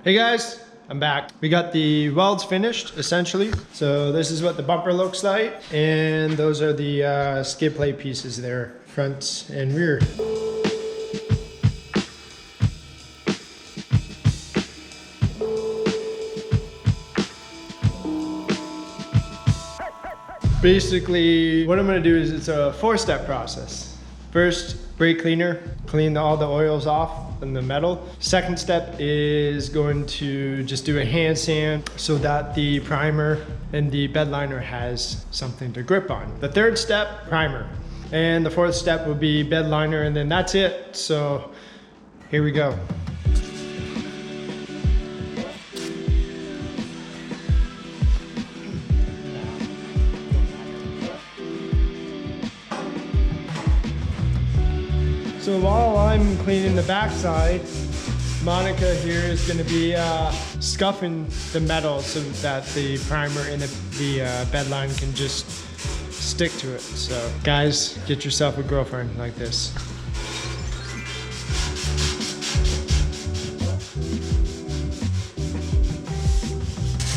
Hey guys, I'm back. We got the welds finished, essentially. So this is what the bumper looks like. And those are the skid plate pieces there, front and rear. Basically, what I'm gonna do is it's a 4-step process. First, brake cleaner, clean all the oils off in the metal. Second step is going to just do a hand sand so that the primer and the bed liner has something to grip on. The third step, primer. And the fourth step will be bed liner, and then that's it. So here we go. So while I'm cleaning the backside, Monica here is going to be scuffing the metal so that the primer and the bed line can just stick to it. So guys, get yourself a girlfriend like this.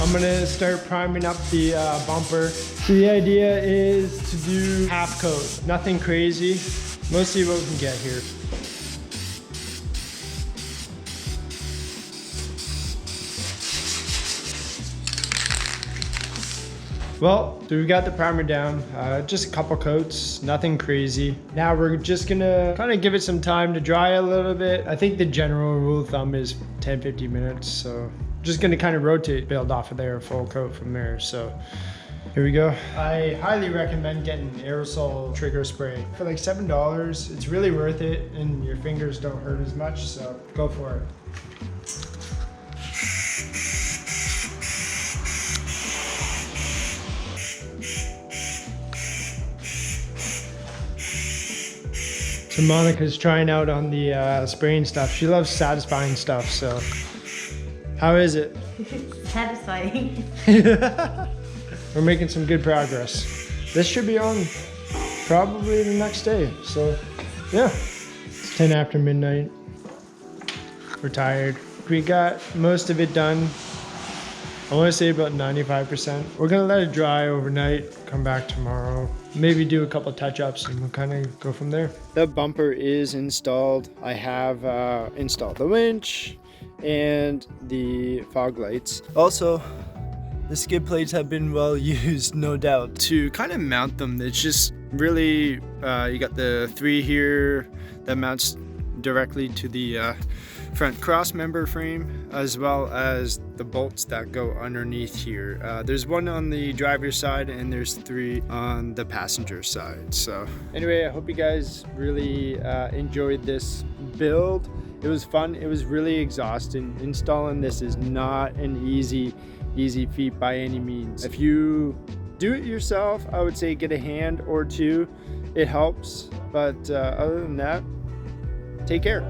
I'm gonna start priming up the bumper. So the idea is to do half coat, nothing crazy. Mostly what we can get here. Well, so we got the primer down, just a couple coats, nothing crazy. Now we're just gonna kind of give it some time to dry a little bit. I think the general rule of thumb is 10-15 minutes. So just gonna kind of rotate, build off of there, full coat from there. So here we go. I highly recommend getting aerosol trigger spray. For like $7, it's really worth it and your fingers don't hurt as much, so go for it. So Monica's trying out on the spraying stuff. She loves satisfying stuff, so. How is it? Satisfying. We're making some good progress. This should be on probably the next day. So yeah, it's 10 after midnight. We're tired. We got most of it done. I want to say about 95%. We're gonna let it dry overnight, come back tomorrow, maybe do a couple touch-ups, and we'll kind of go from there. The bumper is installed. I have installed the winch and the fog lights. Also, the skid plates have been well used, no doubt. To kind of mount them, it's just really, you got the 3 here that mounts directly to the front cross member frame, as well as the bolts that go underneath here. There's 1 on the driver's side and there's 3 on the passenger side. So anyway, I hope you guys really enjoyed this build. It was fun. It was really exhausting. Installing this is not an easy feat by any means. If you do it yourself, I would say get a hand or 2. It helps, but other than that, take care.